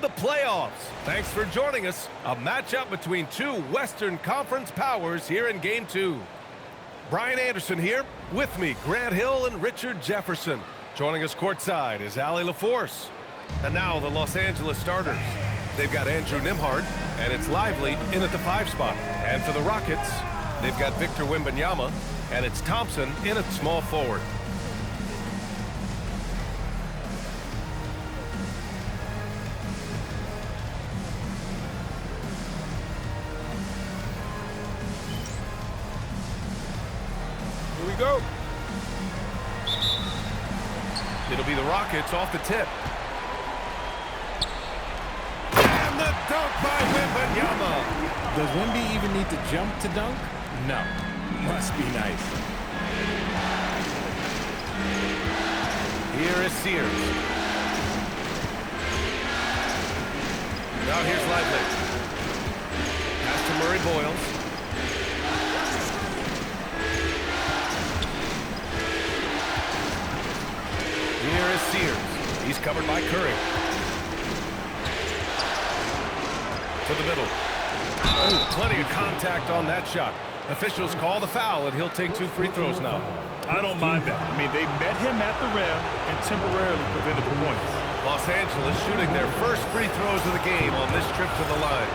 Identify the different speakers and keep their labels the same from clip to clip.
Speaker 1: The playoffs. Thanks for joining us. A matchup between two Western Conference powers here in Game 2. Brian Anderson here. With me, Grant Hill and Richard Jefferson. Joining us courtside is Allie LaForce. And now the Los Angeles starters. They've got Andrew Nembhard, and it's Lively in at the 5 spot. And for the Rockets, they've got Victor Wembanyama, and it's Thompson in at small forward. Here we go. It'll be the Rockets off the tip. And the dunk by Wembanyama.
Speaker 2: Does Wemby even need to jump to dunk? No. Must be nice.
Speaker 1: Here is Sears. Now here's Lively. Pass to Murray Boyles. Here is Sears. He's covered by Curry. To the middle. Oh, plenty of contact on that shot. Officials call the foul, and he'll take 2 free throws now.
Speaker 3: I don't mind that. I mean, they met him at the rim and temporarily prevented the points.
Speaker 1: Los Angeles shooting their first free throws of the game on this trip to the line.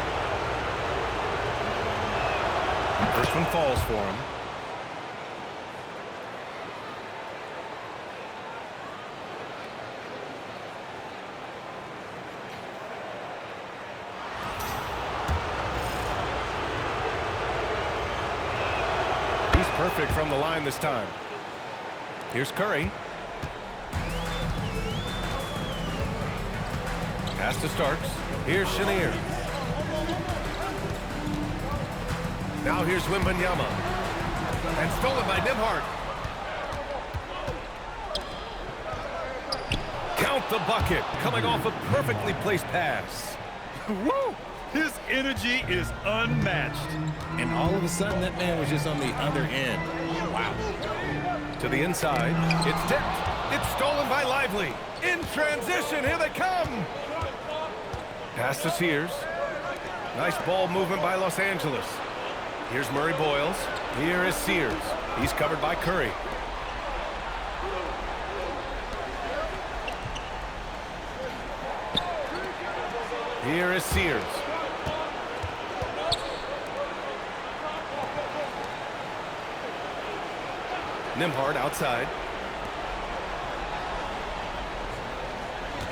Speaker 1: First one falls for him. Perfect from the line this time. Here's Curry. Pass to Starks. Here's Chenier. Now here's Wembanyama. And stolen by Nembhard. Count the bucket. Coming off a perfectly placed pass.
Speaker 3: Woo! His energy is unmatched.
Speaker 2: And all of a sudden, that man was just on the other end. Wow.
Speaker 1: To the inside. It's tipped. It's stolen by Lively. In transition. Here they come. Pass to Sears. Nice ball movement by Los Angeles. Here's Murray Boyles. Here is Sears. He's covered by Curry. Here is Sears. Nembhard outside.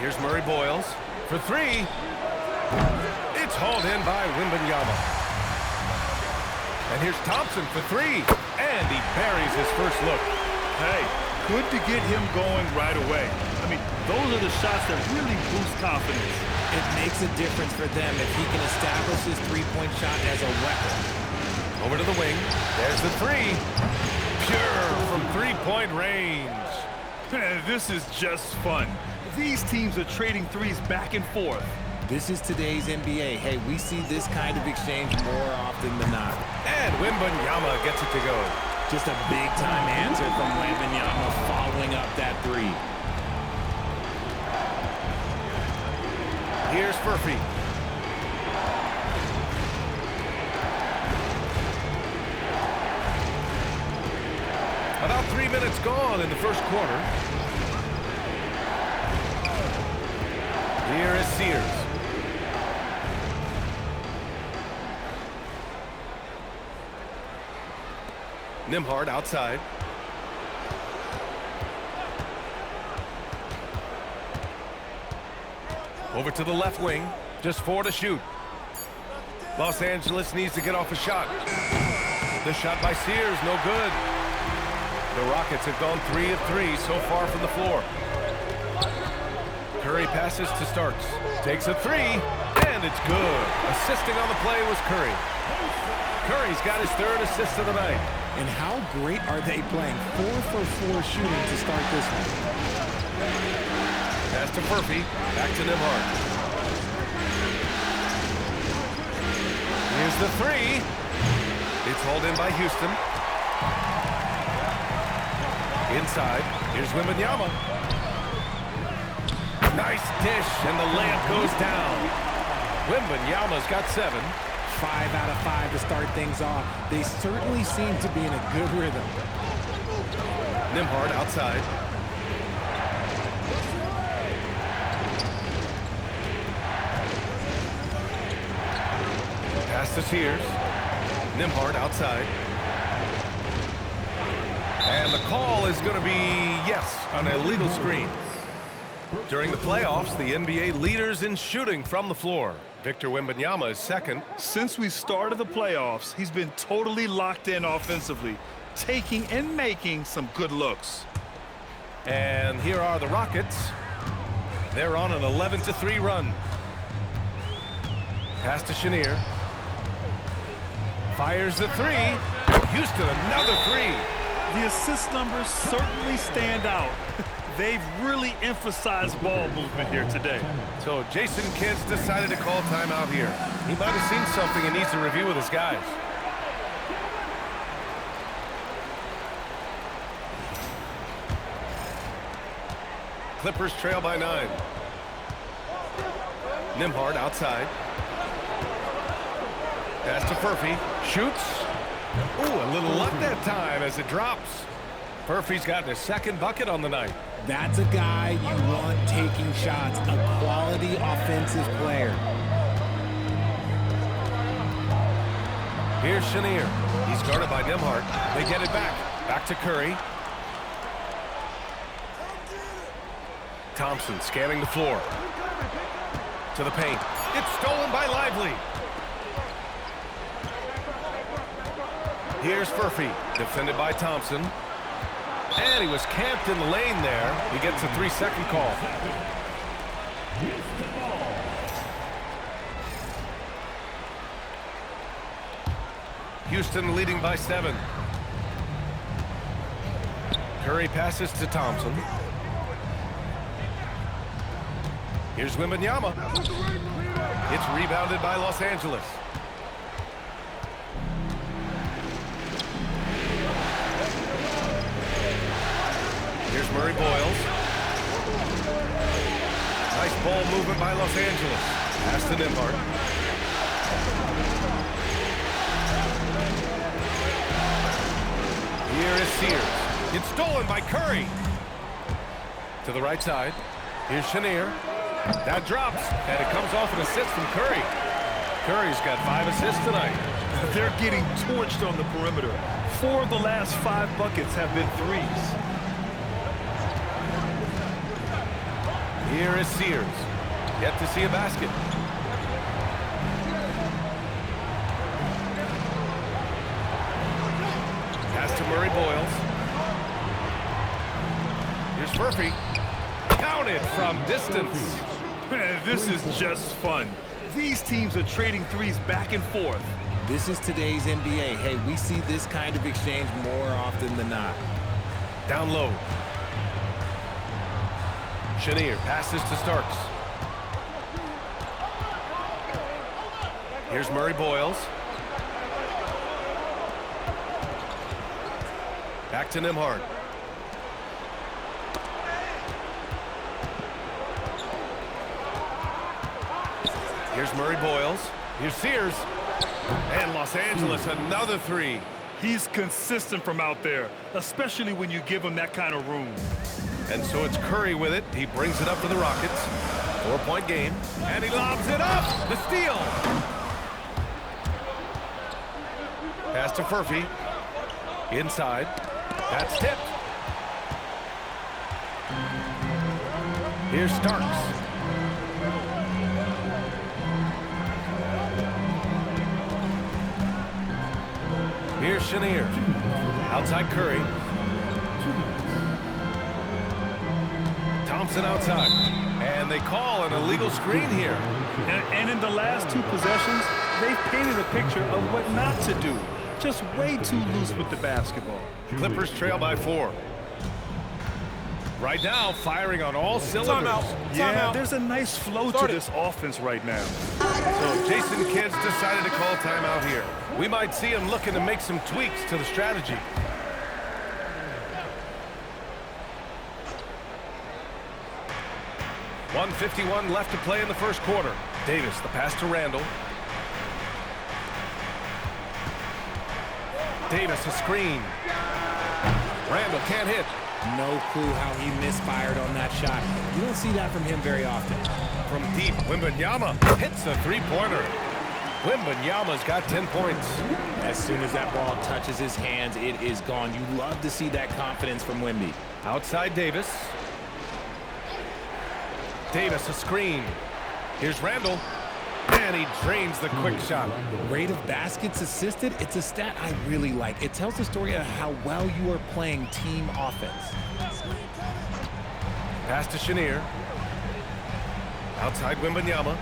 Speaker 1: Here's Murray Boyles for 3. It's hauled in by Wembanyama. And here's Thompson for 3. And he buries his first look.
Speaker 3: Hey, good to get him going right away. I mean, those are the shots that really boost confidence.
Speaker 2: It makes a difference for them if he can establish his three-point shot as a weapon.
Speaker 1: Over to the wing. There's the 3. Pure from three-point range.
Speaker 3: This is just fun. These teams are trading threes back and forth.
Speaker 2: This is today's NBA. Hey, we see this kind of exchange more often than not.
Speaker 1: And Wembanyama gets it to go.
Speaker 2: Just a big-time answer from Wembanyama following up that 3.
Speaker 1: Here's Furphy. About 3 minutes gone in the first quarter. Here is Sears. Nembhard outside. Over to the left wing. Just 4 to shoot. Los Angeles needs to get off a shot. The shot by Sears, no good. The Rockets have gone 3 of 3 so far from the floor. Curry passes to Starks. Takes a 3, and it's good. Assisting on the play was Curry. Curry's got his 3rd assist of the night.
Speaker 2: And how great are they playing? 4 for 4 shooting to start this one.
Speaker 1: Pass to Furphy. Back to Nembhard. Here's the 3. It's hauled in by Houston. Inside. Here's Wembanyama. Nice dish, and the layup goes down. MYNBA's got 7.
Speaker 2: 5 out of 5 to start things off. They certainly seem to be in a good rhythm.
Speaker 1: Nembhard outside. Pass to Sears. Nembhard outside. And the call is going to be, yes, an illegal screen. During the playoffs, the NBA leaders in shooting from the floor. Victor Wembanyama is second.
Speaker 3: Since we started the playoffs, he's been totally locked in offensively, taking and making some good looks.
Speaker 1: And here are the Rockets. They're on an 11-3 run. Pass to Chenier. Fires the 3. Houston, another 3.
Speaker 3: The assist numbers certainly stand out. They've really emphasized ball movement here today.
Speaker 1: So Jason Kidd's decided to call timeout here. He might have seen something and needs to review with his guys. Clippers trail by 9. Nembhard outside. Pass to Furphy. Shoots. Ooh, a little luck that time as it drops. Furphy's gotten his second bucket on the night.
Speaker 2: That's a guy you want taking shots, a quality offensive player.
Speaker 1: Here's Chenier. He's guarded by Nembhard. They get it back. Back to Curry. Thompson scanning the floor. To the paint. It's stolen by Lively. Here's Furphy, defended by Thompson. And he was camped in the lane there. He gets a 3-second call. Houston leading by 7. Curry passes to Thompson. Here's Wembanyama. It's rebounded by Los Angeles. Here's Murray Boyles. Nice ball movement by Los Angeles. Pass to Nembhard. Here is Sears. It's stolen by Curry. To the right side. Here's Chenier. That drops, and it comes off an assist from Curry. Curry's got 5 assists tonight.
Speaker 3: They're getting torched on the perimeter. 4 of the last 5 buckets have been threes.
Speaker 1: Here is Sears. Yet to see a basket. Pass to Murray Boyles. Here's Murphy. Counted from distance.
Speaker 3: Man, this is just fun. These teams are trading threes back and forth.
Speaker 2: This is today's NBA. Hey, we see this kind of exchange more often than not.
Speaker 1: Down low. Chenier passes to Starks. Here's Murray Boyles. Back to Nembhard. Here's Murray Boyles. Here's Sears. And Los Angeles, another 3.
Speaker 3: He's consistent from out there, especially when you give him that kind of room.
Speaker 1: And so it's Curry with it. He brings it up for the Rockets. 4-point game. And he lobs it up. The steal. Pass to Furphy. Inside. That's tipped. Here's Starks. Here's Chenier. Outside Curry. Thompson outside. And they call an illegal screen here.
Speaker 3: And in the last 2 possessions, they've painted a picture of what not to do. Just way too loose with the basketball.
Speaker 1: Clippers trail by 4. Right now, firing on all cylinders.
Speaker 3: Yeah, there's a nice flow to this offense right now.
Speaker 1: So Jason Kidd's decided to call timeout here. We might see him looking to make some tweaks to the strategy. 1:51 left to play in the first quarter. Davis, the pass to Randall. Davis, a screen. Randall can't hit.
Speaker 2: No clue how he misfired on that shot. You don't see that from him very often.
Speaker 1: From deep, MYNBA hits a three-pointer. MYNBA's got 10 points.
Speaker 2: As soon as that ball touches his hands, it is gone. You love to see that confidence from Wemby.
Speaker 1: Outside Davis. Davis, a screen. Here's Randall. And he drains the quick shot.
Speaker 2: Rate of baskets assisted, it's a stat I really like. It tells the story of how well you are playing team offense.
Speaker 1: Pass to Chenier. Outside MYNBA.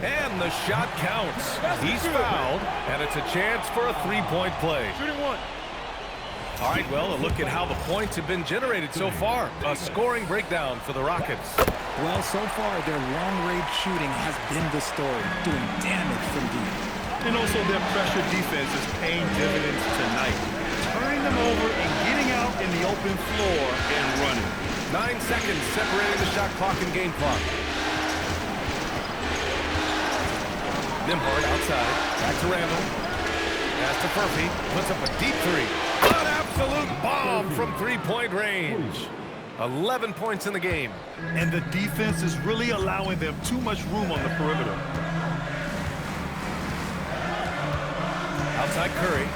Speaker 1: And the shot counts. He's fouled, and it's a chance for a three-point play.
Speaker 3: Shooting one.
Speaker 1: All right, well, a look at how the points have been generated so far. A scoring breakdown for the Rockets.
Speaker 2: Well, so far, their long-range shooting has been the story, doing damage from deep.
Speaker 3: And also their pressure defense is paying dividends tonight. Turning them over and getting out in the open floor and running.
Speaker 1: 9 seconds separating the shot clock and game clock. Nembhard outside. Back to Randall. Pass to Furphy. Puts up a deep three. An absolute bomb from three-point range. 11 points in the game.
Speaker 3: And the defense is really allowing them too much room on the perimeter.
Speaker 1: Outside Curry.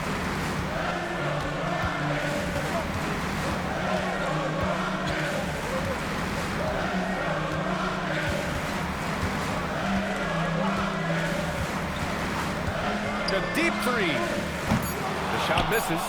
Speaker 1: A deep three. The shot misses.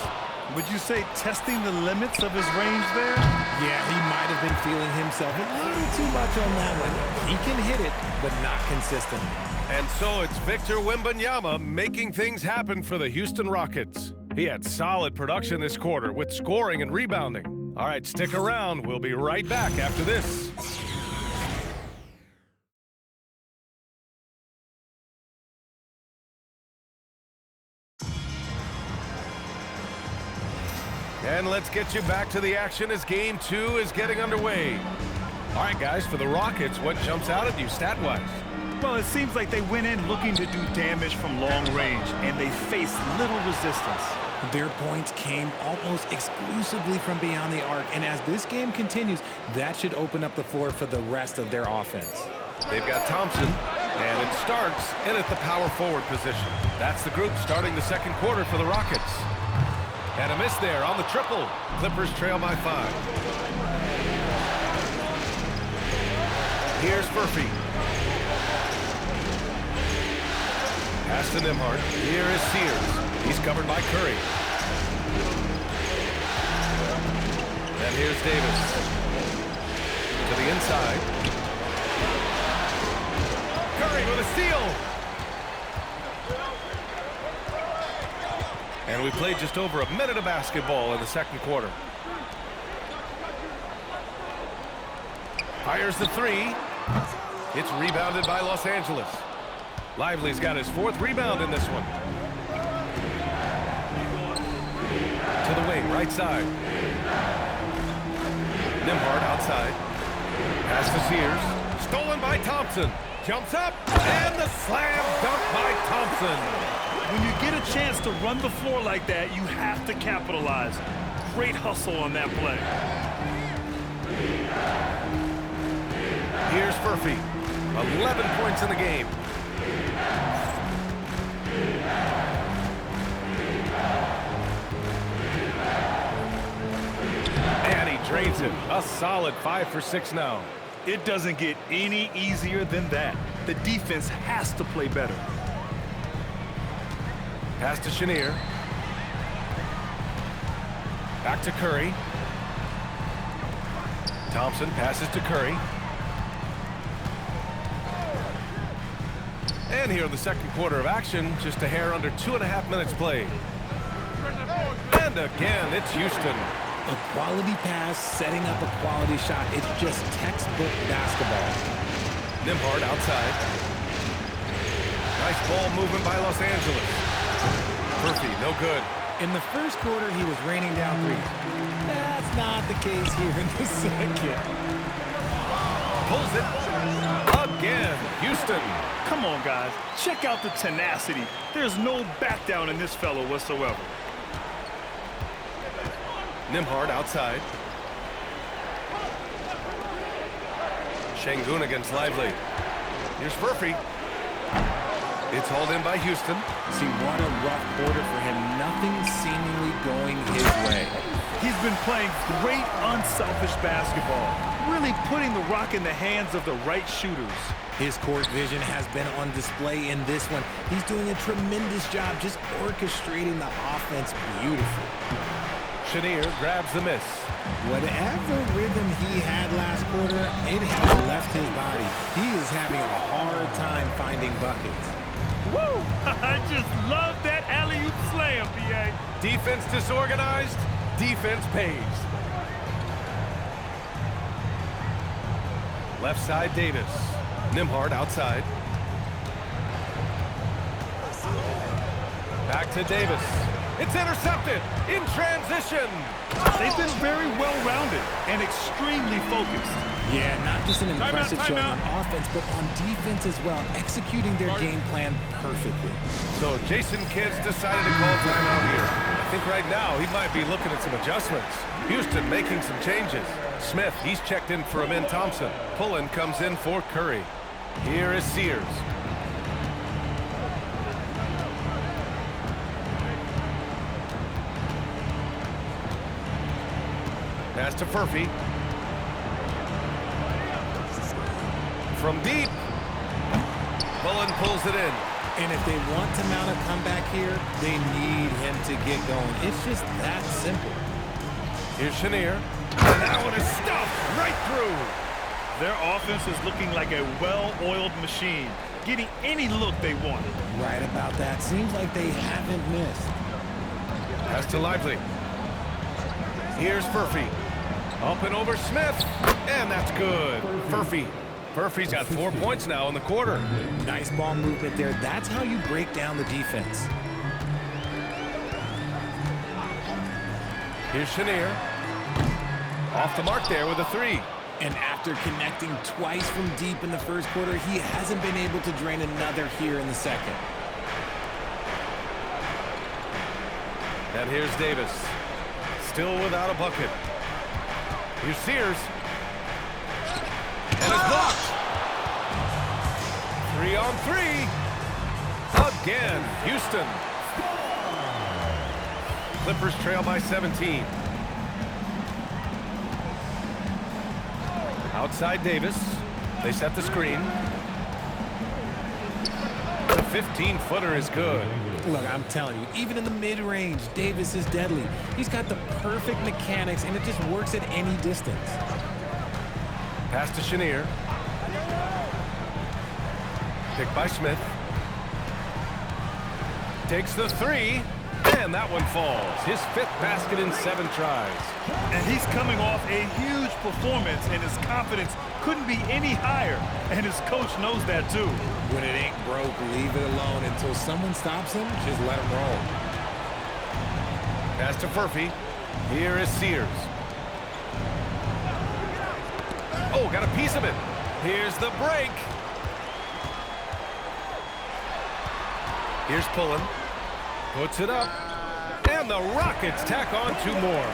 Speaker 3: Would you say testing the limits of his range there?
Speaker 2: Yeah, he might have been feeling himself a little too much on that one. He can hit it, but not consistently.
Speaker 1: And so it's Victor Wembanyama making things happen for the Houston Rockets. He had solid production this quarter with scoring and rebounding. All right, stick around. We'll be right back after this. And let's get you back to the action as Game 2 is getting underway. All right, guys, for the Rockets, what jumps out at you stat-wise?
Speaker 3: Well, it seems like they went in looking to do damage from long range, and they faced little resistance.
Speaker 2: Their points came almost exclusively from beyond the arc, and as this game continues, that should open up the floor for the rest of their offense.
Speaker 1: They've got Thompson, and it starts in at the power forward position. That's the group starting the second quarter for the Rockets. And a miss there on the triple. Clippers trail by 5. Here's Furphy. Pass to Nembhard. Here is Sears. He's covered by Curry. And here's Davis. To the inside. Curry with a steal. And we played just over a minute of basketball in the second quarter. Fires the three. It's rebounded by Los Angeles. Lively's got his 4th rebound in this one. To the wing, right side. Nembhard outside. Pass to Sears. Stolen by Thompson. Jumps up, and the slam dunk by Thompson.
Speaker 3: When you get a chance to run the floor like that, you have to capitalize. Great hustle on that play.
Speaker 1: Here's Furphy. 11 points in the game. And he drains it. A solid 5 for 6 now.
Speaker 3: It doesn't get any easier than that. The defense has to play better.
Speaker 1: Pass to Chenier. Back to Curry. Thompson passes to Curry. And here in the second quarter of action, just a hair under 2.5 minutes played. And again, it's Houston.
Speaker 2: A quality pass, setting up a quality shot. It's just textbook basketball.
Speaker 1: Nembhard outside. Nice ball movement by Los Angeles. Furphy, no good.
Speaker 2: In the first quarter, he was raining down threes. That's not the case here in the second.
Speaker 1: Pulls it again. Houston.
Speaker 3: Come on, guys. Check out the tenacity. There's no back down in this fellow whatsoever.
Speaker 1: Nembhard outside. Şengün against Lively. Here's Murphy. It's hauled in by Houston.
Speaker 2: See, what a rough quarter for him. Nothing seemingly going his way.
Speaker 3: He's been playing great, unselfish basketball. Really putting the rock in the hands of the right shooters.
Speaker 2: His court vision has been on display in this one. He's doing a tremendous job just orchestrating the offense beautifully.
Speaker 1: Chenier grabs the miss.
Speaker 2: Whatever rhythm he had last quarter, it has left his body. He is having a hard time finding buckets.
Speaker 3: Woo! I just love that alley-oop slam, B.A.
Speaker 1: Defense disorganized. Defense pays. Left side, Davis. Nembhard outside. Back to Davis. It's intercepted in transition.
Speaker 3: They've been very well-rounded and extremely focused.
Speaker 2: Yeah, not just an impressive showing
Speaker 1: timeout.
Speaker 2: on offense, but on defense as well, executing their game plan perfectly.
Speaker 1: So Jason Kidd's decided to call timeout here. I think right now he might be looking at some adjustments. Houston making some changes. Smith, he's checked in for Amin Thompson. Pullen comes in for Curry. Here is Sears. Pass to Murphy. From deep. Pullen pulls it in.
Speaker 2: And if they want to mount a comeback here, they need him to get going. It's just that simple.
Speaker 1: Here's Chenier. And that one is stuffed right through.
Speaker 3: Their offense is looking like a well-oiled machine, getting any look they want.
Speaker 2: Right about that. Seems like they haven't missed.
Speaker 1: Pass to Lively. Here's Murphy. Up and over Smith. And that's good. Murphy's got 4 points now in the quarter.
Speaker 2: Nice ball movement there. That's how you break down the defense.
Speaker 1: Here's Chenier. Off the mark there with a three.
Speaker 2: And after connecting twice from deep in the first quarter, he hasn't been able to drain another here in the second.
Speaker 1: And here's Davis. Still without a bucket. Here's Sears. And it's blocked. 3-on-3. Again, Houston. Clippers trail by 17. Outside Davis. They set the screen. The 15-footer is good.
Speaker 2: Look, I'm telling you, even in the mid-range, Davis is deadly. He's got the perfect mechanics, and it just works at any distance.
Speaker 1: Pass to Chenier. Picked by Smith. Takes the three. And that one falls. His 5th basket in 7 tries.
Speaker 3: And he's coming off a huge performance, and his confidence couldn't be any higher. And his coach knows that too.
Speaker 2: When it ain't broke, leave it alone. Until someone stops him, just let him roll.
Speaker 1: Pass to Murphy. Here is Sears. Oh, got a piece of it. Here's the break. Here's Pullen. Puts it up. And the Rockets tack on 2 more.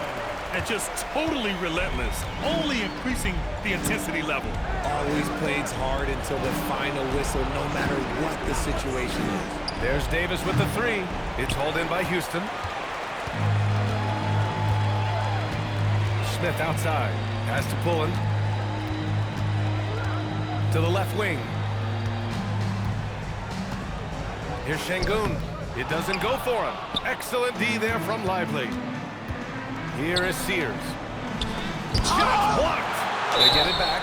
Speaker 3: And just totally relentless, only increasing the intensity level.
Speaker 2: Always plays hard until the final whistle, no matter what the situation is.
Speaker 1: There's Davis with the 3. It's hauled in by Houston. Smith outside. Pass to Pullen. To the left wing. Here's Şengün. It doesn't go for him. Excellent D there from Lively. Here is Sears. Shot blocked. They get it back.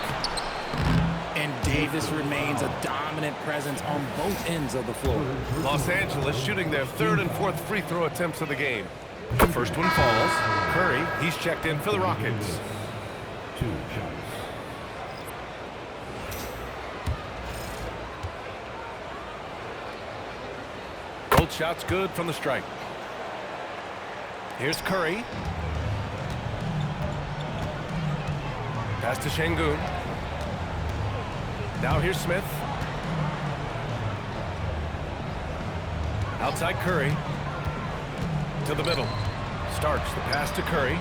Speaker 2: And Davis remains a dominant presence on both ends of the floor.
Speaker 1: Los Angeles shooting their 3rd and 4th free throw attempts of the game. The first one falls. Curry, he's checked in for the Rockets.
Speaker 4: 2 shots.
Speaker 1: Both shots good from the strike. Here's Curry. Pass to Şengün. Now here's Smith. Outside Curry. To the middle. Starks the pass to Curry.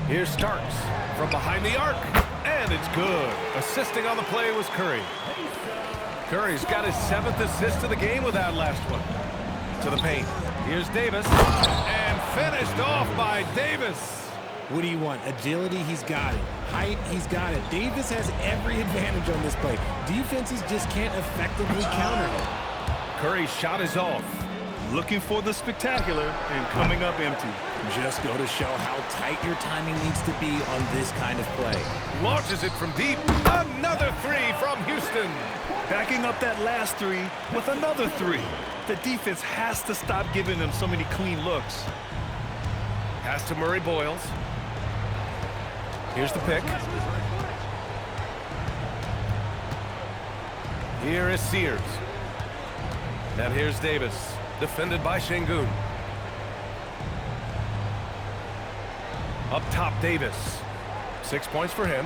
Speaker 1: Here's Starks from behind the arc. And it's good. Assisting on the play was Curry. Curry's got his 7th assist of the game with that last one. To the paint. Here's Davis. And finished off by Davis.
Speaker 2: What do you want? Agility, he's got it. Height, he's got it. Davis has every advantage on this play. Defenses just can't effectively counter him.
Speaker 1: Curry's shot is off.
Speaker 3: Looking for the spectacular and coming up empty.
Speaker 2: Just go to show how tight your timing needs to be on this kind of play.
Speaker 1: Launches it from deep. Another three from Houston.
Speaker 3: Backing up that last three with another three. The defense has to stop giving them so many clean looks.
Speaker 1: Pass to Murray Boyles. Here's the pick. Here is Sears. And here's Davis. Defended by Şengün. Up top, Davis. 6 points for him.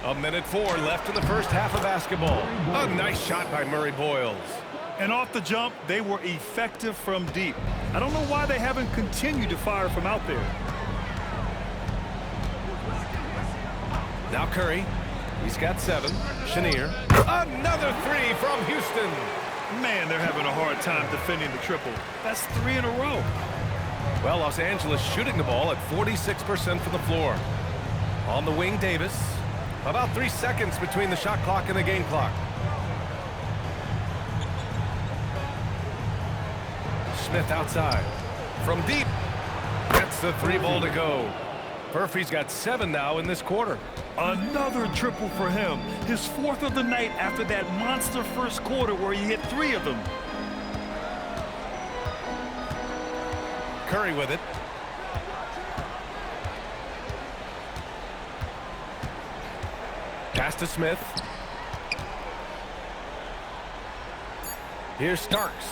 Speaker 1: A minute 4 left in the first half of basketball. A nice shot by Murray Boyles.
Speaker 3: And off the jump, they were effective from deep. I don't know why they haven't continued to fire from out there.
Speaker 1: Now Curry. He's got 7. Chenier. Another three from Houston.
Speaker 3: Man, they're having a hard time defending the triple. That's 3 in a row.
Speaker 1: Well, Los Angeles shooting the ball at 46% from the floor. On the wing, Davis. About 3 seconds between the shot clock and the game clock. Smith outside. From deep. Gets the 3 ball to go. Murphy's got 7 now in this quarter.
Speaker 3: Another triple for him. His 4th of the night after that monster first quarter where he hit 3 of them.
Speaker 1: Curry with it. Pass to Smith. Here's Starks.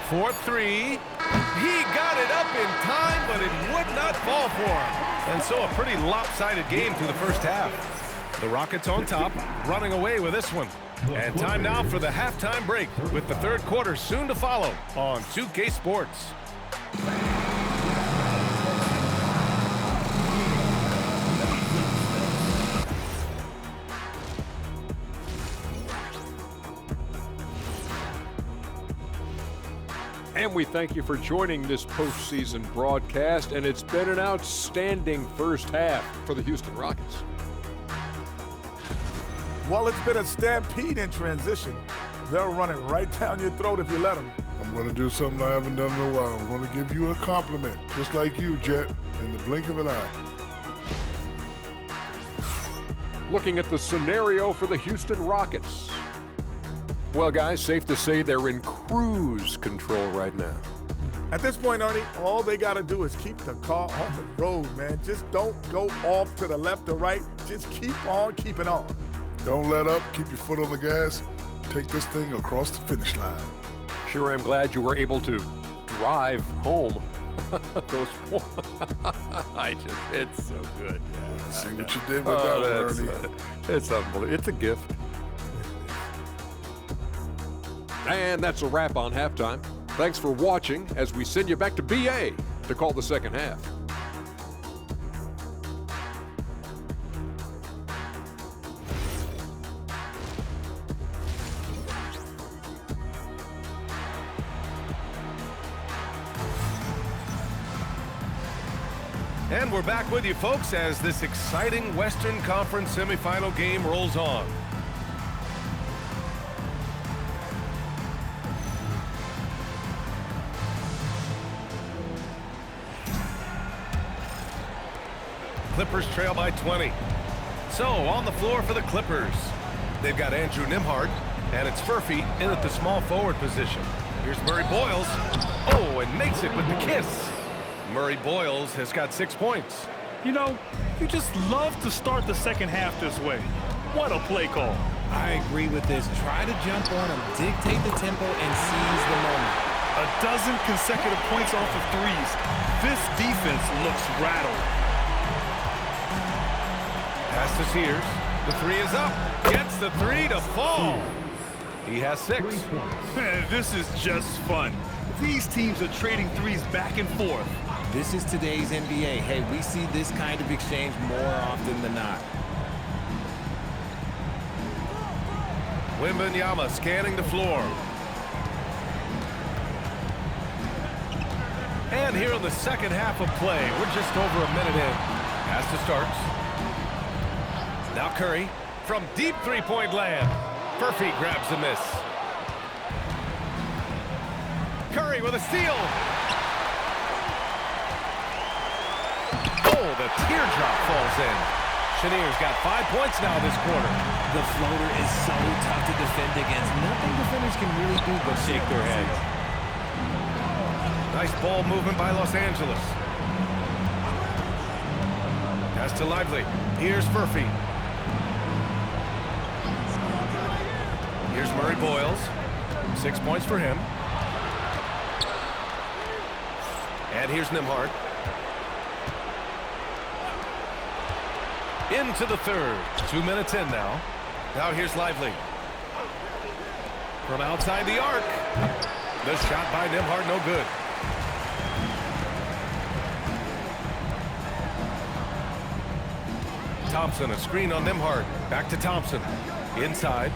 Speaker 1: 4-3. He got it up in time, but it would not fall for him. And so a pretty lopsided game through the first half. The Rockets on top, running away with this one. And time now for the halftime break, with the third quarter soon to follow on 2K Sports.
Speaker 5: And we thank you for joining this postseason broadcast, and it's been an outstanding first half for the Houston Rockets.
Speaker 6: Well, it's been a stampede in transition. They're running right down your throat if you let them.
Speaker 7: I'm going to do something I haven't done in a while. I'm going to give you a compliment, just like you, Jet, in the blink of an eye.
Speaker 5: Looking at the scenario for the Houston Rockets. Well, guys, safe to say they're in cruise control right now.
Speaker 6: At this point, Ernie, all they got to do is keep the car on the road, man. Just don't go off to the left or right. Just keep on keeping on.
Speaker 7: Don't let up. Keep your foot on the gas. Take this thing across the finish line.
Speaker 5: Sure, I'm glad you were able to drive home. It's so good.
Speaker 7: See what you did with that, Ernie.
Speaker 5: It's unbelievable. It's a gift. And that's a wrap on halftime. Thanks for watching as we send you back to BA to call the second half.
Speaker 1: And we're back with you, folks, as this exciting Western Conference semifinal game rolls on. Clippers trail by 20. So, on the floor for the Clippers, they've got Andrew Nembhard, and it's Furphy in at the small forward position. Here's Murray Boyles. Oh, and makes it with the kiss. Murray Boyles has got 6 points.
Speaker 3: You know, you just love to start the second half this way. What a play call.
Speaker 2: I agree with this. Try to jump on him, dictate the tempo, and seize the moment.
Speaker 3: A dozen consecutive points off of threes. This defense looks rattled.
Speaker 1: Pass to Sears. The three is up. Gets the three to fall. He has 6.
Speaker 3: Man, this is just fun. These teams are trading threes back and forth.
Speaker 2: This is today's NBA. Hey, we see this kind of exchange more often than not.
Speaker 1: MYNBA scanning the floor. And here in the second half of play, we're just over a minute in. Pass to Starks. Now Curry from deep three-point land. Murphy grabs the miss. Curry with a steal. Oh, the teardrop falls in. Shanier's got 5 points now this quarter.
Speaker 2: The floater is so tough to defend against. Nothing defenders can really do but shake their heads.
Speaker 1: Nice ball movement by Los Angeles. Pass to Lively. Here's Murphy. Here's Murray Boyles. 6 points for him. And here's Nembhard. Into the third. 2 minutes in now. Now here's Lively. From outside the arc. The shot by Nembhard, no good. Thompson, a screen on Nembhard. Back to Thompson. Inside.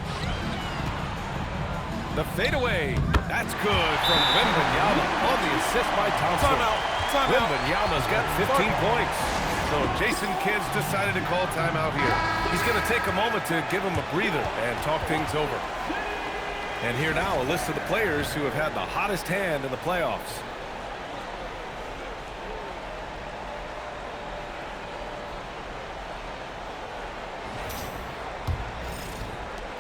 Speaker 1: The fadeaway. That's good from MYNBA on the assist by Thompson. MYNBA's got 15 points. So Jason Kidd's decided to call timeout here. He's going to take a moment to give him a breather and talk things over. And here now, a list of the players who have had the hottest hand in the playoffs.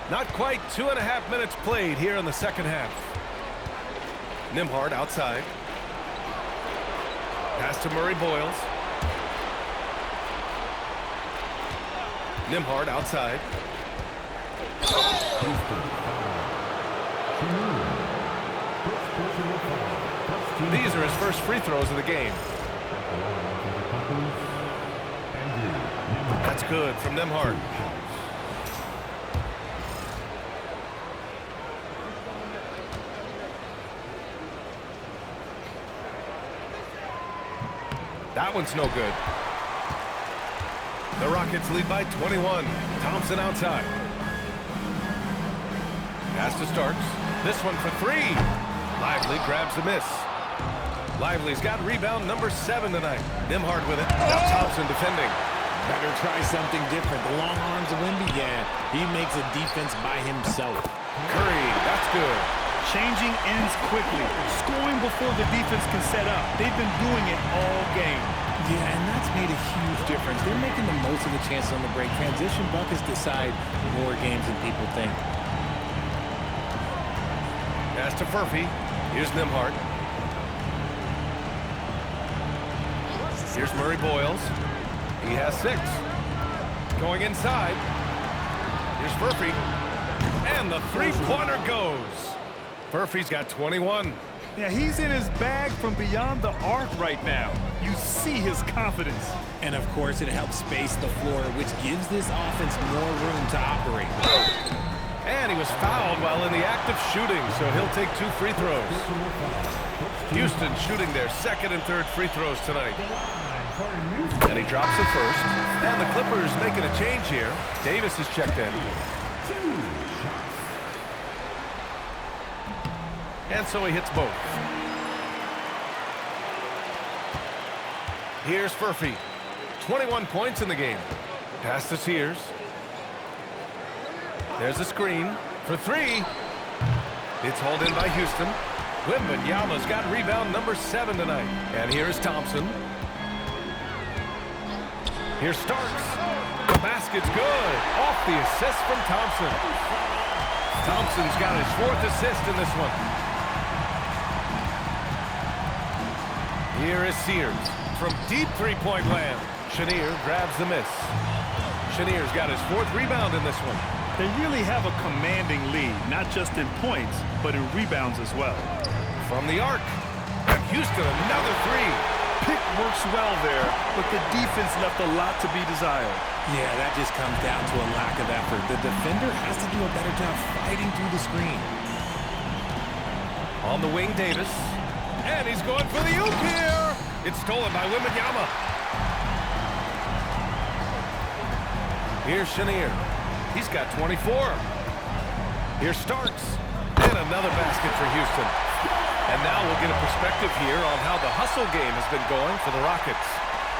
Speaker 1: Not quite 2.5 minutes played here in the second half. Nembhard outside. Pass to Murray Boyles. Nembhard outside. These are his first free throws of the game. That's good from Nembhard. That one's no good. The Rockets lead by 21. Thompson outside. Pass to Starks. This one for 3. Lively grabs the miss. Lively's got rebound number 7 tonight. Nembhard with it. Now Thompson defending.
Speaker 2: Better try something different. The long arms of MYNBA, yeah. He makes a defense by himself.
Speaker 1: Curry, that's good.
Speaker 3: Changing ends quickly. Scoring before the defense can set up. They've been doing it all game.
Speaker 2: Yeah, and that's made a huge difference. They're making the most of the chances on the break. Transition buckets decide more games than people think.
Speaker 1: Pass to Murphy. Here's Nembhard. Here's Murray Boyles. He has 6. Going inside. Here's Murphy. And the three-pointer goes. Murphy's got 21.
Speaker 3: Yeah, he's in his bag from beyond the arc right now. You see his confidence.
Speaker 2: And, of course, it helps space the floor, which gives this offense more room to operate.
Speaker 1: And he was fouled while in the act of shooting, so he'll take 2 free throws. Houston shooting their second and third free throws tonight. And he drops the first. And the Clippers making a change here. Davis is checked in. And so he hits both. Here's Murphy. 21 points in the game. Pass to Sears. There's a screen for 3. It's hauled in by Houston. MYNBA's got rebound number 7 tonight. And here's Thompson. Here's Starks. The basket's good. Off the assist from Thompson. Thompson's got his 4th assist in this one. Here is Sears from deep three-point land. Chenier grabs the miss. Chenier's got his 4th rebound in this one.
Speaker 3: They really have a commanding lead, not just in points, but in rebounds as well.
Speaker 1: From the arc. And Houston, another three.
Speaker 3: Pick works well there, but the defense left a lot to be desired.
Speaker 2: Yeah, that just comes down to a lack of effort. The defender has to do a better job fighting through the screen.
Speaker 1: On the wing, Davis. And he's going for the oop here. It's stolen by MYNBA. Here's Chenier. He's got 24. Here's Starks. And another basket for Houston. And now we'll get a perspective here on how the hustle game has been going for the Rockets.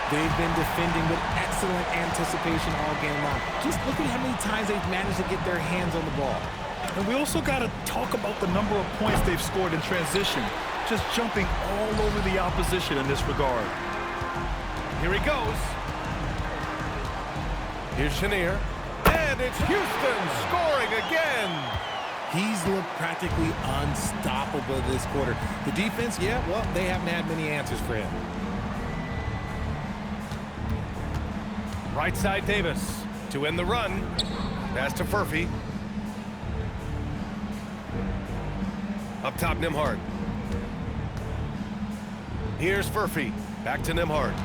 Speaker 2: They've been defending with excellent anticipation all game long. Just look at how many times they've managed to get their hands on the ball.
Speaker 3: And we also got to talk about the number of points they've scored in transition, just jumping all over the opposition in this regard.
Speaker 1: Here he goes. Here's Chenier. And it's Houston scoring again.
Speaker 2: He's looked practically unstoppable this quarter. The defense, yeah, well, they haven't had many answers for him.
Speaker 1: Right side, Davis to end the run. Pass to Furphy. Up top, Nembhard. Here's Furphy. Back to Nembhard.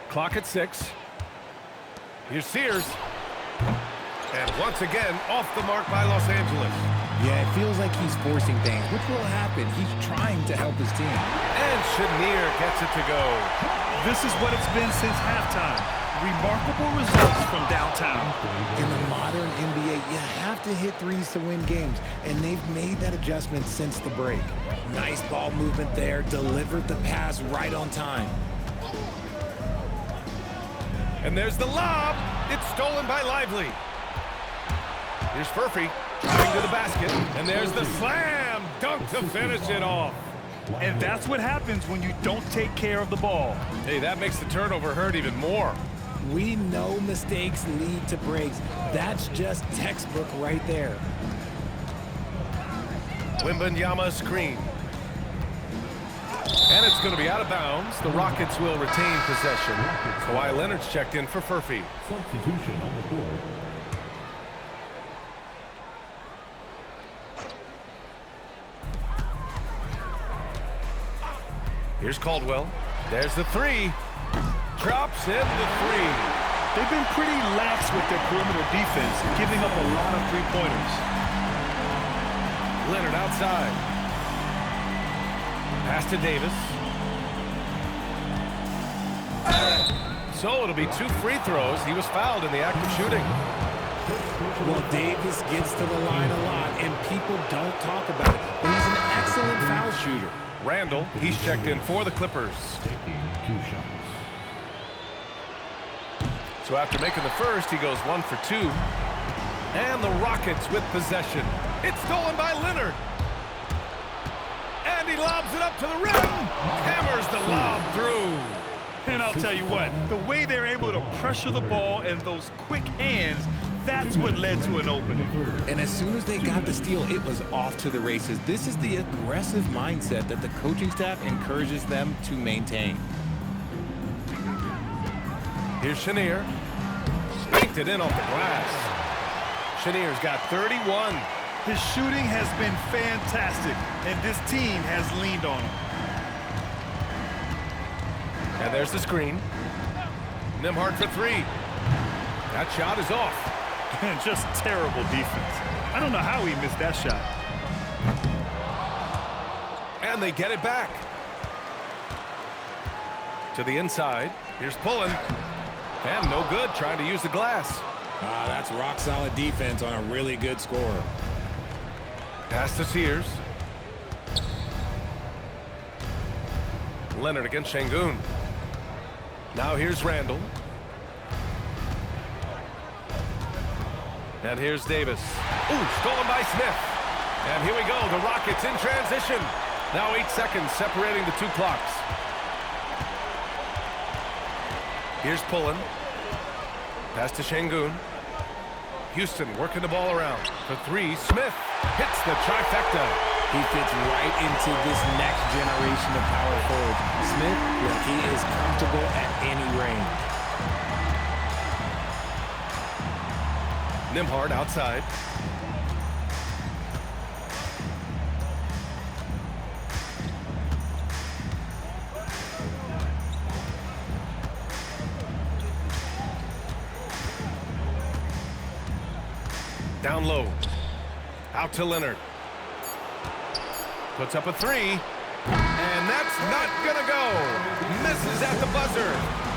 Speaker 1: Clock at 6. Here's Sears. And once again, off the mark by Los Angeles.
Speaker 2: Yeah, it feels like he's forcing things, which will happen. He's trying to help his team.
Speaker 1: And Chenier gets it to go.
Speaker 3: This is what it's been since halftime. Remarkable results from downtown.
Speaker 2: In the modern NBA, you have to hit threes to win games, and they've made that adjustment since the break. Nice ball movement there, delivered the pass right on time.
Speaker 1: And there's the lob. It's stolen by Lively. Here's Furphy driving to the basket. And there's the slam dunk to finish it off.
Speaker 3: And that's what happens when you don't take care of the ball.
Speaker 1: Hey, that makes the turnover hurt even more.
Speaker 2: We know mistakes lead to breaks. That's just textbook right there.
Speaker 1: MYNBA screen. And it's going to be out of bounds. The Rockets will retain possession. Kawhi Leonard's checked in for Furphy.
Speaker 4: Substitution on the board.
Speaker 1: Here's Caldwell. There's the three. Drops in the three.
Speaker 3: They've been pretty lax with their perimeter defense, giving up a lot of three-pointers.
Speaker 1: Leonard outside. Pass to Davis. So it'll be 2 free throws. He was fouled in the act of shooting.
Speaker 2: Well, Davis gets to the line a lot, and people don't talk about it. But he's an excellent foul shooter.
Speaker 1: Randall, he's checked in for the Clippers.
Speaker 4: Taking 2 shots.
Speaker 1: So after making the first, he goes 1 for 2. And the Rockets with possession. It's stolen by Leonard. And he lobs it up to the rim. Hammers the lob through.
Speaker 3: And I'll tell you what, the way they're able to pressure the ball and those quick hands, that's what led to an opening.
Speaker 2: And as soon as they got the steal, it was off to the races. This is the aggressive mindset that the coaching staff encourages them to maintain.
Speaker 1: Here's Chenier. Spanked it in off the glass. Chenier's got 31.
Speaker 3: His shooting has been fantastic, and this team has leaned on him.
Speaker 1: And there's the screen. Nembhard for 3. That shot is off.
Speaker 3: And just terrible defense. I don't know how he missed that shot.
Speaker 1: And they get it back. To the inside. Here's Pullen. And no good, trying to use the glass.
Speaker 2: That's rock-solid defense on a really good scorer.
Speaker 1: Pass to Sears. Leonard against Şengün. Now here's Randall. And here's Davis. Ooh, stolen by Smith. And here we go, the Rockets in transition. Now 8 seconds separating the 2 clocks. Here's Pullen. Pass to Şengün. Houston working the ball around. For 3, Smith hits the trifecta.
Speaker 2: He fits right into this next generation of power forwards. Smith, look, he is comfortable at any range.
Speaker 1: Nembhard outside. Down low. Out to Leonard. Puts up a three. And that's not gonna go. Misses at the buzzer.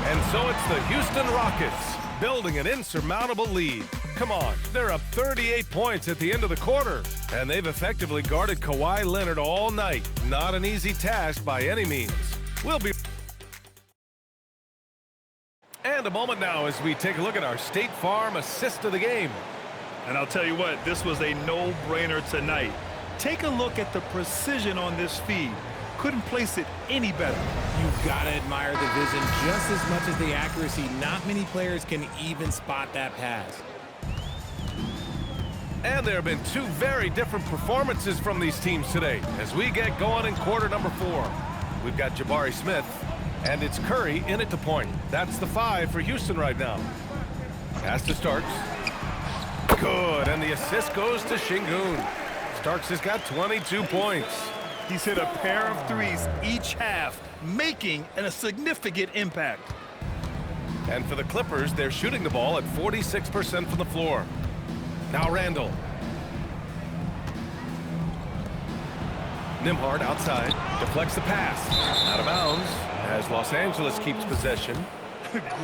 Speaker 1: And so it's the Houston Rockets building an insurmountable lead. Come on, they're up 38 points at the end of the quarter. And they've effectively guarded Kawhi Leonard all night. Not an easy task by any means. We'll be... And a moment now as we take a look at our State Farm assist of the game.
Speaker 3: And I'll tell you what, this was a no-brainer tonight. Take a look at the precision on this feed. Couldn't place it any better.
Speaker 2: You've got to admire the vision just as much as the accuracy. Not many players can even spot that pass.
Speaker 1: And there have been two very different performances from these teams today as we get going in quarter number 4. We've got Jabari Smith, and it's Curry in at the point. That's the 5 for Houston right now. Pass to Starks. Good, and the assist goes to Şengün. Starks has got 22 points.
Speaker 3: He's hit a pair of threes each half, making a significant impact.
Speaker 1: And for the Clippers, they're shooting the ball at 46% from the floor. Now Randall. Nembhard outside, deflects the pass. Out of bounds as Los Angeles keeps possession.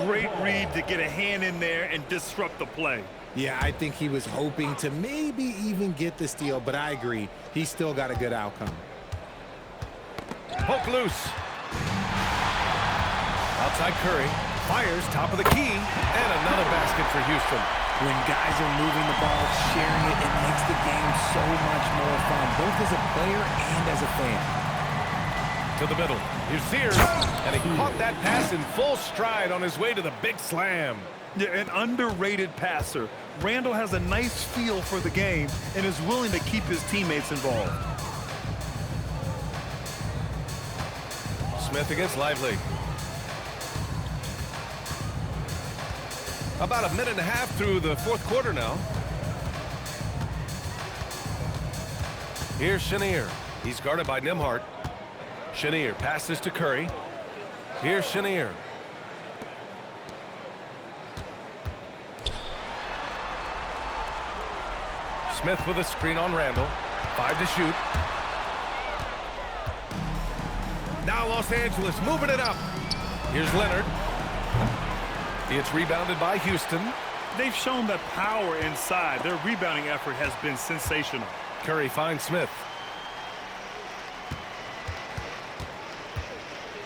Speaker 3: Great read to get a hand in there and disrupt the play.
Speaker 2: Yeah, I think he was hoping to maybe even get the steal, but I agree. He's still got a good outcome.
Speaker 1: Poke loose. Outside Curry. Fires top of the key. And another basket for Houston.
Speaker 2: When guys are moving the ball, sharing it, it makes the game so much more fun, both as a player and as a fan.
Speaker 1: To the middle. Here's Sears. And he caught that pass in full stride on his way to the big slam.
Speaker 3: Yeah, an underrated passer. Randall has a nice feel for the game and is willing to keep his teammates involved.
Speaker 1: Smith against Lively. About a minute and a half through the fourth quarter now. Here's Chenier. He's guarded by Nembhard. Chenier passes to Curry. Here's Chenier. Smith with a screen on Randall. 5 to shoot. Now Los Angeles moving it up. Here's Leonard. It's rebounded by Houston.
Speaker 3: They've shown the power inside. Their rebounding effort has been sensational.
Speaker 1: Curry finds Smith.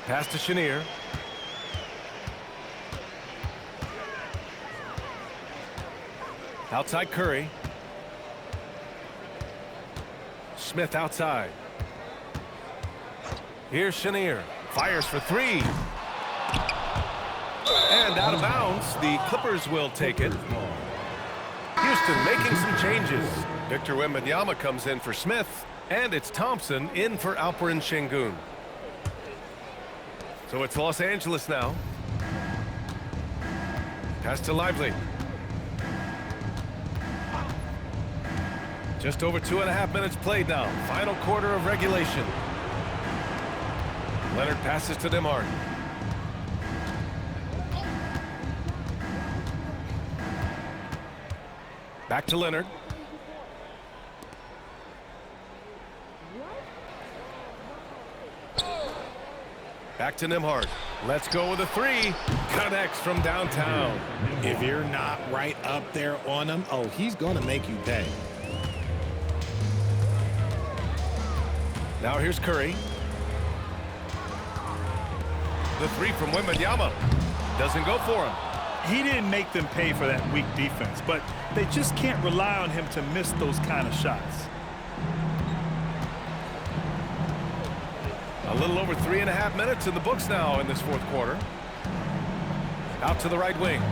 Speaker 1: Pass to Chenier. Outside Curry. Smith outside. Here's Chenier. Fires for 3. And out of bounds. The Clippers will take it. Houston making some changes. Victor Wembanyama comes in for Smith. And it's Thompson in for Alperen Şengün. So it's Los Angeles now. Pass to Lively. Just over 2.5 minutes played now. Final quarter of regulation. Leonard passes to Nembhard. Back to Leonard. Back to Nembhard. Let's go with a 3. Connects from downtown.
Speaker 2: If you're not right up there on him, oh, he's going to make you pay.
Speaker 1: Now here's Curry. The 3 from Wembanyama. Doesn't go for him.
Speaker 3: He didn't make them pay for that weak defense, but they just can't rely on him to miss those kind of shots.
Speaker 1: A little over 3.5 minutes in the books now in this fourth quarter. Out to the right wing.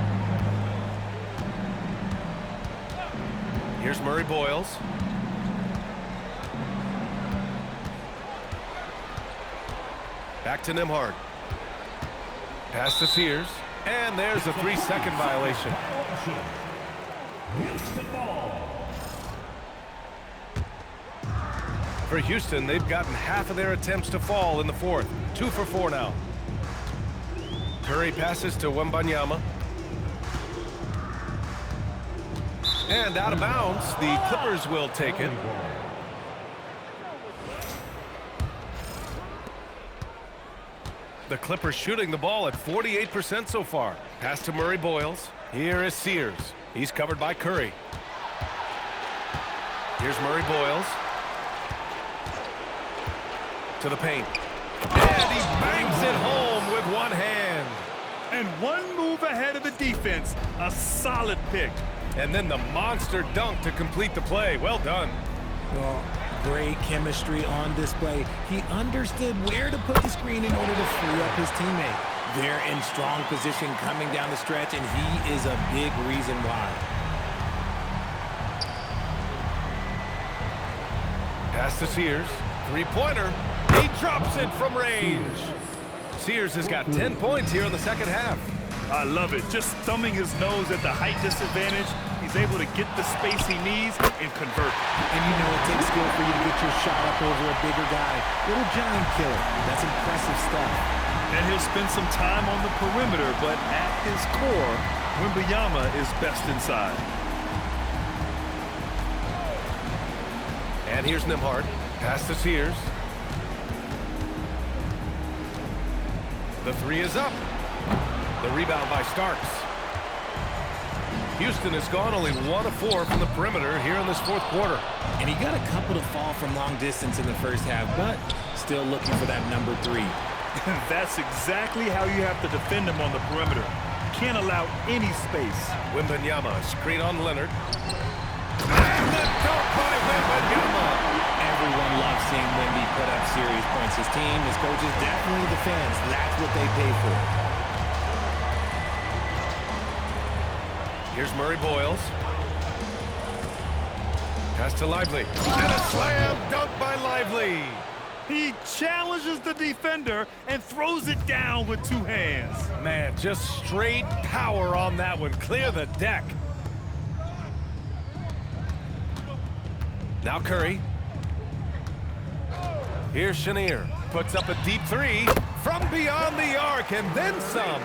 Speaker 1: Here's Murray Boyles. Back to Nimhard. Pass to Sears. And there's a 3-second violation. For Houston, they've gotten half of their attempts to fall in the fourth. 2 for 4 now. Curry passes to Wembanyama. And out of bounds, the Clippers will take it. The Clippers shooting the ball at 48% so far. Pass to Murray Boyles. Here is Sears. He's covered by Curry. Here's Murray Boyles. To the paint. And he bangs it home with one hand.
Speaker 3: And one move ahead of the defense. A solid pick.
Speaker 1: And then the monster dunk to complete the play. Well done.
Speaker 2: Well, great chemistry on display. He understood where to put the screen in order to free up his teammate. They're in strong position coming down the stretch, and he is a big reason why.
Speaker 1: Pass to Sears. Three-pointer. He drops it from range. Sears has got 10 points here in the second half.
Speaker 3: I love it. Just thumbing his nose at the height disadvantage. He's able to get the space he needs and convert.
Speaker 2: And you know it takes skill for you to get your shot up over a bigger guy. Little giant killer. That's impressive stuff.
Speaker 3: And he'll spend some time on the perimeter, but at his core, Wembanyama is best inside.
Speaker 1: And here's Nimhard. Pass to Sears. The three is up. The rebound by Starks. Houston has gone only 1 of 4 from the perimeter here in this fourth quarter.
Speaker 2: And he got a couple to fall from long distance in the first half, but still looking for that number 3.
Speaker 3: That's exactly how you have to defend him on the perimeter. Can't allow any space.
Speaker 1: Wembanyama, screen on Leonard. And the dunk by Wembanyama.
Speaker 2: Everyone loves seeing Wemby put up serious points. His team, his coaches, definitely the fans. That's what they pay for.
Speaker 1: Here's Murray Boyles. Pass to Lively. And a slam dunk by Lively.
Speaker 3: He challenges the defender and throws it down with 2 hands.
Speaker 1: Man, just straight power on that one. Clear the deck. Now Curry. Here's Chenier. Puts up a deep 3 from beyond the arc and then some.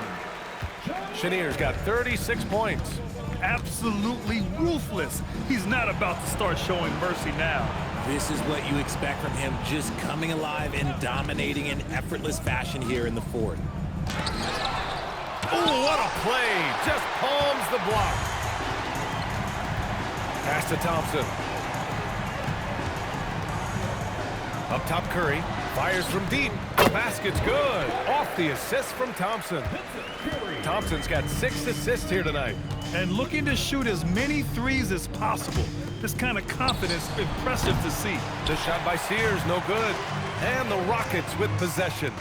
Speaker 1: Chenier's got 36 points.
Speaker 3: Absolutely ruthless. He's not about to start showing mercy now.
Speaker 2: This is what you expect from him, just coming alive and dominating in effortless fashion here in the fourth.
Speaker 1: Oh, what a play. Just palms the block. Pass to Thompson. Up top, Curry. Fires from deep. The basket's good. Off the assist from Thompson. Thompson's got 6 assists here tonight.
Speaker 3: And looking to shoot as many threes as possible. This kind of confidence, impressive to see.
Speaker 1: The shot by Sears, no good. And the Rockets with possession.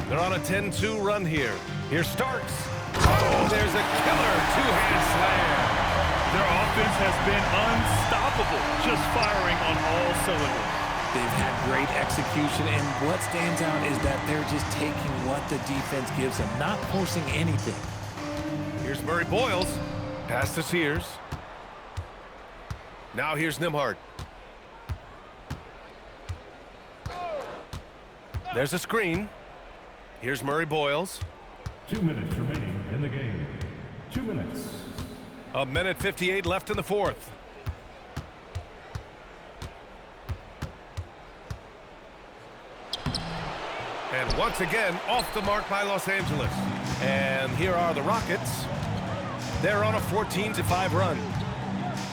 Speaker 1: They're on a 10-2 run here. Here's Starks. Oh, there's a killer 2-hand slam.
Speaker 3: Their offense has been unstoppable, just firing on all cylinders.
Speaker 2: They've had great execution, and what stands out is that they're just taking what the defense gives them, not forcing anything.
Speaker 1: Here's Murray Boyles. Pass to Sears. Now here's Nimhard. There's a screen. Here's Murray Boyles.
Speaker 4: 2 minutes remaining in the game. 2 minutes.
Speaker 1: 1:58 left in the fourth. And once again, off the mark by Los Angeles. And here are the Rockets. They're on a 14-5 run.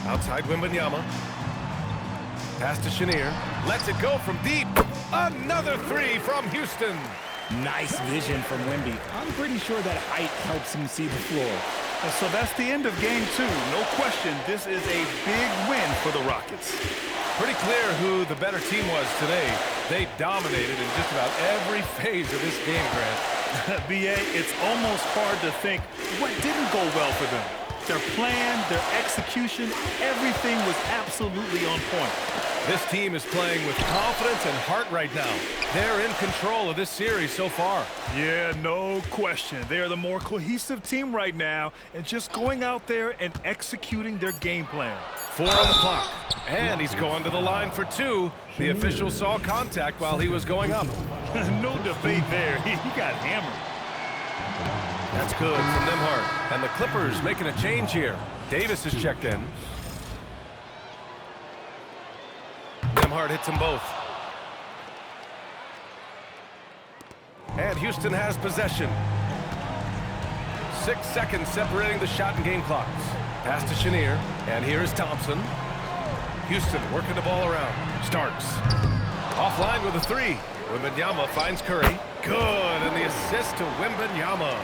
Speaker 1: Outside Wembanyama. Pass to Chenier. Lets it go from deep. Another 3 from Houston.
Speaker 2: Nice vision from Wemby. I'm pretty sure that height helps him see the floor.
Speaker 3: And so that's the end of game 2. No question, this is a big win for the Rockets.
Speaker 1: Pretty clear who the better team was today. They dominated in just about every phase of this game, Grant.
Speaker 3: B.A., it's almost hard to think what didn't go well for them. Their plan, their execution, everything was absolutely on point.
Speaker 1: This team is playing with confidence and heart right now. They're in control of this series so far.
Speaker 3: Yeah, no question. They're the more cohesive team right now and just going out there and executing their game plan.
Speaker 1: 4 on the clock. And he's going to the line for 2. The official saw contact while he was going up.
Speaker 3: No debate there. He got hammered.
Speaker 1: That's good from Nembhard. And the Clippers making a change here. Davis is checked in. Nembhard hits them both. And Houston has possession. 6 seconds separating the shot and game clocks. Pass to Chenier. And here is Thompson. Houston working the ball around. Starks. Offline with a 3. Wembanyama finds Curry. Good. And the assist to Wembanyama.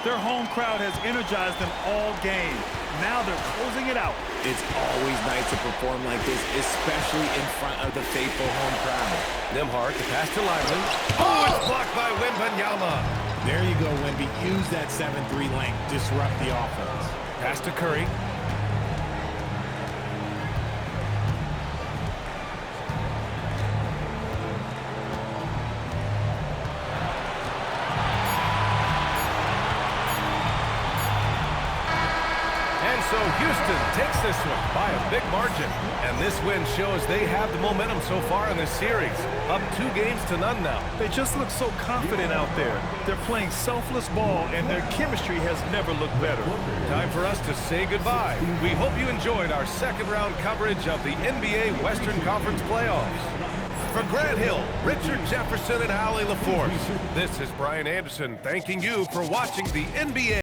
Speaker 3: Their home crowd has energized them all game. Now they're closing it out.
Speaker 2: It's always nice to perform like this, especially in front of the faithful home crowd.
Speaker 1: Nembhard to pass to Lively. Oh, it's blocked by Wembanyama.
Speaker 2: There you go, Wemby. Use that 7-3 length. Disrupt the offense.
Speaker 1: Pass to Curry. So Houston takes this one by a big margin. And this win shows they have the momentum so far in this series. Up 2-0 now.
Speaker 3: They just look so confident out there. They're playing selfless ball, and their chemistry has never looked better.
Speaker 1: Time for us to say goodbye. We hope you enjoyed our second-round coverage of the NBA Western Conference playoffs. For Grant Hill, Richard Jefferson, and Allie LaForce, this is Brian Anderson thanking you for watching the NBA.